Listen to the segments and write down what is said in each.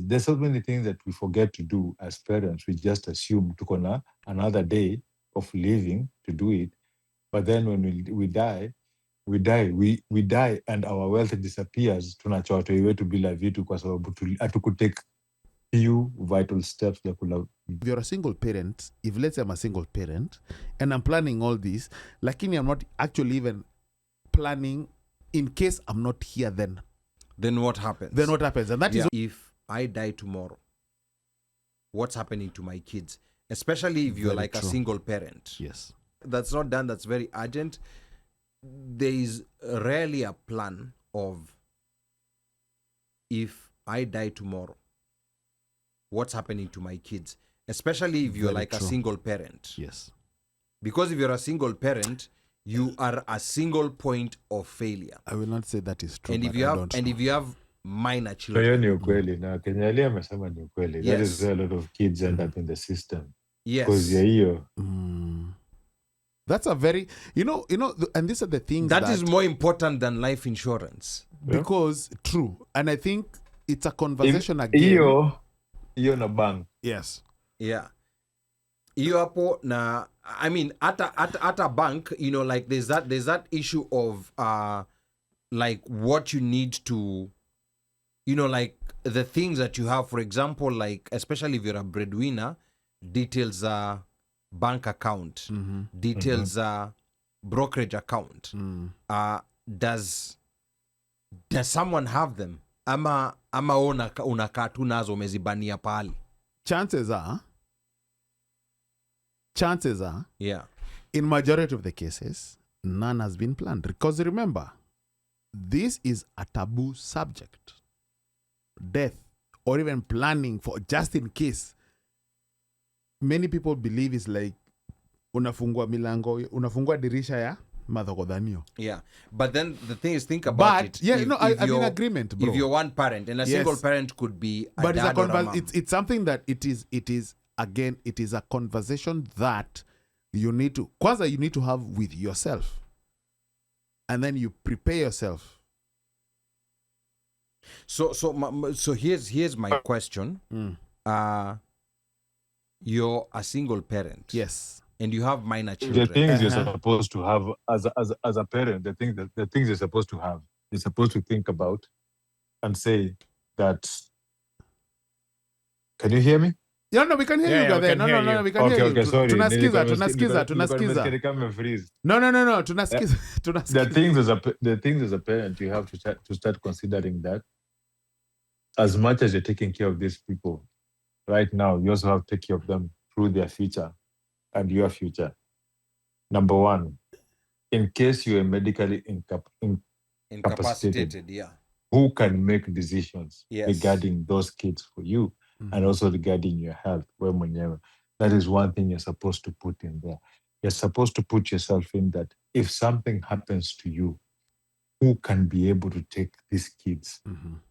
There's so many things that we forget to do as parents. We just assume tuko na another day of living to do it. But then when we die, we die and our wealth disappears. Tunacha watoi wetu bila vitu kwa sababu hatukutake few vital steps that could have. If you're a single parent, if let's say I'm a single parent and I'm planning all this, lakini I'm not actually even planning in case I'm not here then. Then what happens? And that is if I die tomorrow, what's happening to my kids? Especially if you're Very like true. a single parent. Yes. That's not done, that's very urgent. There is rarely a plan of if I die tomorrow, what's happening to my kids? Especially if you're Very like true. a single parent. Yes. Because if you're a single parent, you are a single point of failure. I will not say that is true. And if but you I have don't and know. if you have minor So children. hiyo ni ukweli na Kenya Ali amesema ni ukweli. That Yes. is where a lot of kids end up in the system. Yes. Because ya hiyo. That's a very, and these are the things that is more important than life insurance. because true. And I think it's a conversation again. Hiyo na bank. Yes. Yeah. Hiyo hapo na I mean at a bank, like there's that issue of like what you need to like the things that you have, for example, like especially if you're a breadwinner, details bank account, details brokerage account. Does someone have them? Ama unakaa tu nazo umezibania pahali? Chances are, Yeah. in majority of the cases, none has been planned. Because remember, this is a taboo subject. Death, or even planning for just in case. Many people believe it's like unafungua dirisha ya madhokodhanio. Yeah. But then the thing is, think about it. But yeah, I'm in agreement, bro. If you're one parent and a single parent could be a but dad or a mom. it's something that it is again, it is a conversation that you need to have with yourself. And then you prepare yourself. So here's my question. You're a single parent. Yes. And you have minor children. The things you're supposed to have as a parent, the things you're supposed to have, you're supposed to think about and say that. Can you hear me? No, we can hear you, brother. No, we can hear you. Okay, sorry. Tunasikiza. No, tunasikiza. The things as a parent, you have to start considering that as much as you're taking care of these people right now, you also have to take care of them through their future and your future. Number one, in case you are medically incapacitated, yeah. who can make decisions Yes. regarding those kids for you and also regarding your health? That is one thing you're supposed to put in there. You're supposed to put yourself in that if something happens to you, who can be able to take these kids?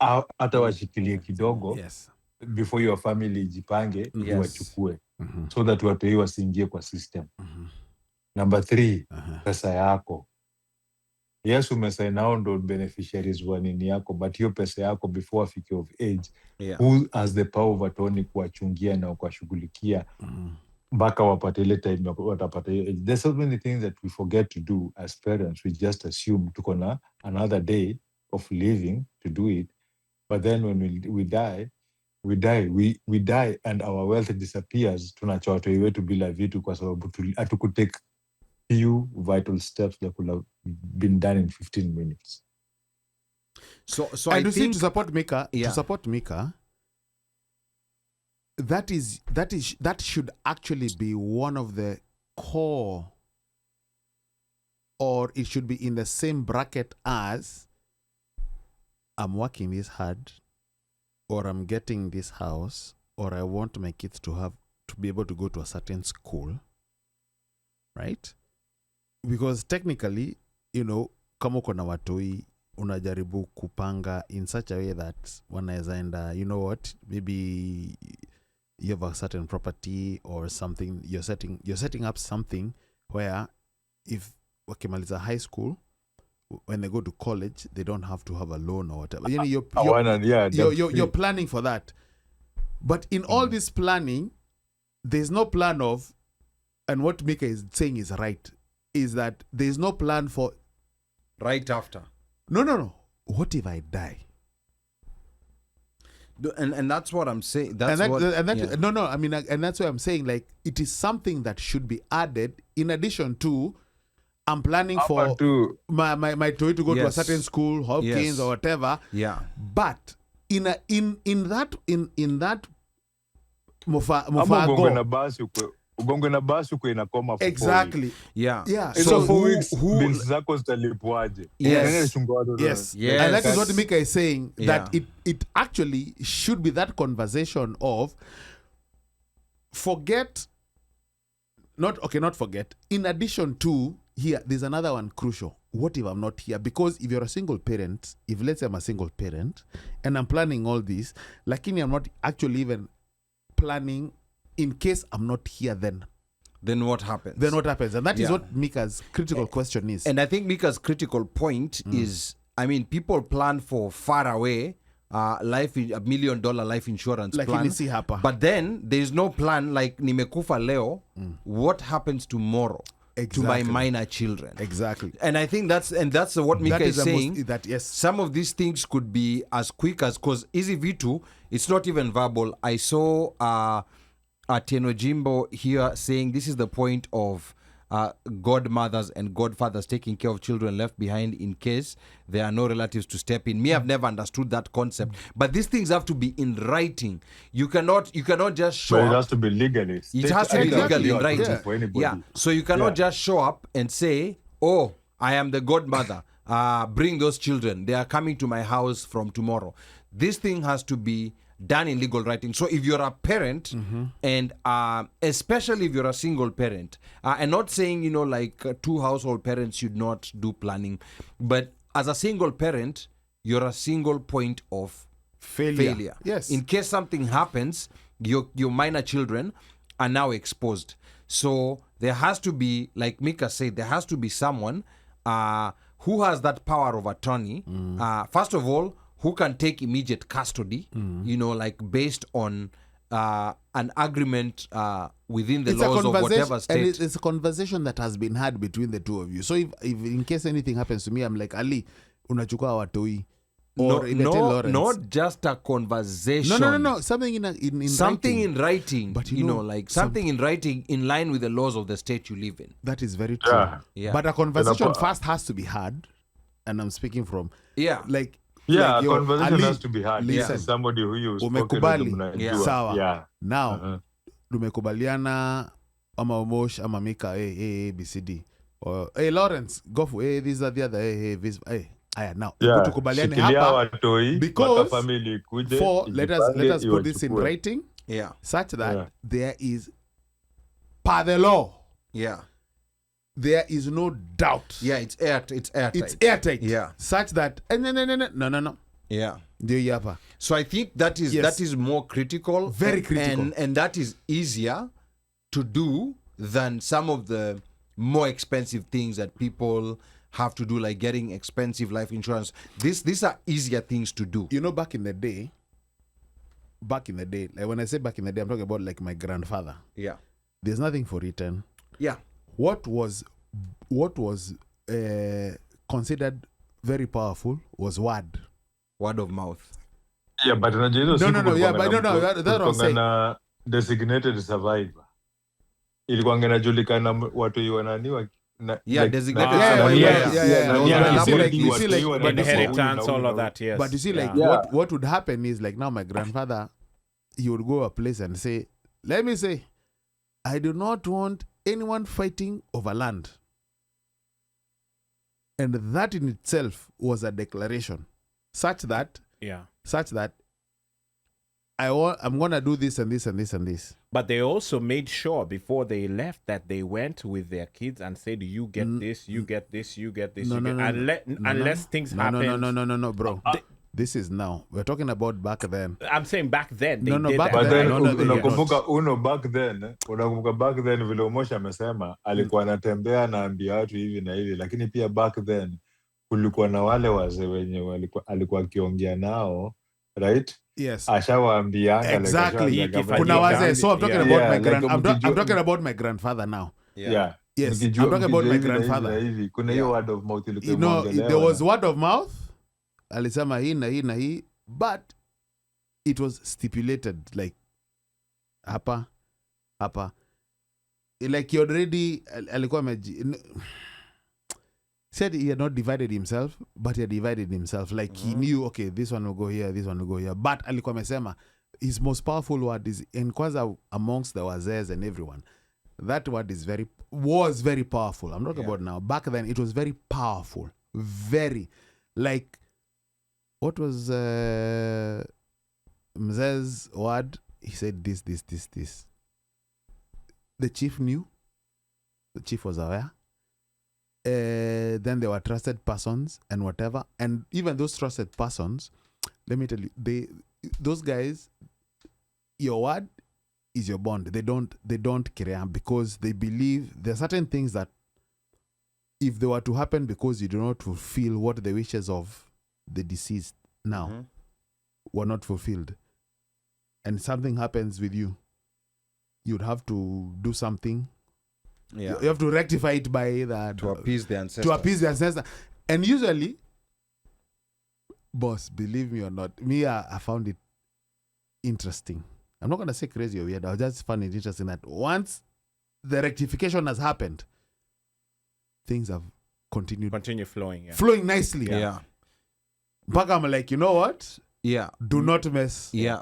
Hata washikilie kidogo. Yes. Before your family jipange, Yes. wachukue. So that watoi wasiingie kwa system. Number 3, pesa yako. Yes, umesign hao ndo beneficiaries wa nini yako, but hiyo pesa yako before afike of age, who has the power of attorney kuwachungia na kuwashughulikia mpaka wapate ile time watapata hiyo age. There's so many things that we forget to do as parents. We just assume tuko na another day of living to do it, but then when we die and our wealth disappears. Tunacha watoi wetu bila vitu kwa sababu hatukutake few vital steps that could have been done in 15 minutes. So I think to support Mika, that should actually be one of the core, or it should be in the same bracket as I'm working this hard, or I'm getting this house, or I want my kids to be able to go to a certain school, right? Because technically, kama uko na watoi, unajaribu kupanga in such a way that wanaweza enda, maybe you have a certain property or something, you're setting up something where if wakimaliza high school, when they go to college, they don't have to have a loan or whatever. You're planning for that. But in all this planning, there's no plan of, and what Mika is saying is right, is that there's no plan for right after. No. What if I die? And that's what I'm saying. No. I mean, and that's why I'm saying, like, it is something that should be added in addition to. I'm planning for my toy to go to a certain school, Hopkins or whatever. Yeah. But in that ugongwe na basi uko inakoma for exactly. Yeah. So 4 weeks bills zako zitalipwaje? Yes. And that is what Mika is saying, that it actually should be that conversation of not forget. In addition to here, there's another one crucial. What if I'm not here? Because if you're a single parent, if let's say I'm a single parent and I'm planning all this, lakini I'm not actually even planning in case I'm not here, then what happens? And that is what Mika's critical question is. And I think Mika's critical point is, I mean, people plan for far away $1 million life insurance plan. But then there's no plan like nimekufa leo, what happens tomorrow? Exactly. To my minor children. Exactly. And I think that's what Mika is saying. Yes. Some of these things could be as quick as, because Easy V2, it's not even verbal. I saw Atieno Jimbo here saying this is the point of godmothers and godfathers taking care of children left behind in case there are no relatives to step in. Me, I've never understood that concept. But these things have to be in writing. You cannot just show up. It has to be legally. It has to be legally in writing. For anybody. Yeah. So you cannot just show up and say, oh, I am the godmother. Bring those children. They are coming to my house from tomorrow. This thing has to be done in legal writing. So if you're a parent, and especially if you're a single parent, and not saying, like two household parents should not do planning, but as a single parent, you're a single point of failure. Yes. In case something happens, your minor children are now exposed. So there has to be, like Mika said, there has to be someone who has that power of attorney. First of all, who can take immediate custody, like based on an agreement within the laws of whatever state. And it's a conversation that has been had between the two of you. So if in case anything happens to me, I'm like, Ali, unachukua watoi. Or not just a conversation. No. Something in something writing. In writing. But something in writing in line with the laws of the state you live in. That is very true. Yeah. But a conversation first has to be had, and I'm speaking from a conversation has to be had. Listen, somebody who you umekubali. Sawa. Now, tumekubaliana ama Omosh ama Mika, hey, BCD. Or hey Lawrence, go for these are the other hey. Now tukubaliane hapa because let us put this in writing, such that there is, per the law, there is no doubt. It's airtight. It's airtight. Such that no. So I think that is more critical. Very critical. And that is easier to do than some of the more expensive things that people have to do, like getting expensive life insurance. These are easier things to do. Back in the day, like when I say back in the day, I'm talking about like my grandfather. Yeah. There's nothing for written. Yeah. What was considered very powerful was word of mouth. Yeah, but no. Yeah, but no. That's what I'm saying. Designated survivor. Ilikuwa inajulikana watu wananiwa. Designated survivor. You see, like inheritance, all of that, yes. But you see, like what would happen is, like, now my grandfather, he would go a place and say, let me say, I do not want anyone fighting over land. And that in itself was a declaration, such that I'm gonna do this and this and this and this. But they also made sure before they left that they went with their kids and said, you get this, you get this, you get this. Unless things happen. No, bro. This is now. We're talking about back then. I'm saying back then. Back then vile Omosha amesema alikuwa anatembea na ambia watu hivi na hivi, lakini pia back then kulikuwa na wale wazee wenye alikuwa akiongea nao, right? Yes. ashawaambianga Exactly. like Ikifanyika. Kuna wazee. So I'm talking Yeah. about Yeah, my like I'm mkijua- talking about my grandfather now. yeah. Yes, Mkijua- I'm talking about mkijua my hivi na hivi grandfather. na hivi, kuna hiyo Yeah. word of mouth ilikuwa You know, imeongelewa there was na- word of mouth. Alisema hii na hii na hii, but it was stipulated like hapa. Like he already alikuwa said he had not divided himself, but he had divided himself. Like he knew, okay, this one will go here, this one will go here. But alikuwa amesema his most powerful word is, and kwanza amongst the wazes and everyone, that word was very powerful. I'm talking about now. Back then, it was very powerful. Very. Like, what was Mze's word? He said this. The chief knew. The chief was aware. Then there were trusted persons and whatever. And even those trusted persons, let me tell you, those guys, your word is your bond. They don't care because they believe there are certain things that if they were to happen because you do not fulfill what the wishes of the deceased now were not fulfilled, and something happens with you, you'd have to do something. Yeah. You have to rectify it by that To appease the ancestors. to appease the ancestor. And usually, boss, believe me or not, I found it interesting. I'm not going to say crazy or weird. I just found it interesting that once the rectification has happened, things have continued Continue flowing. Yeah. flowing nicely. Yeah. Mpaka I'm like, you know what? Yeah. Do not mess. Yeah.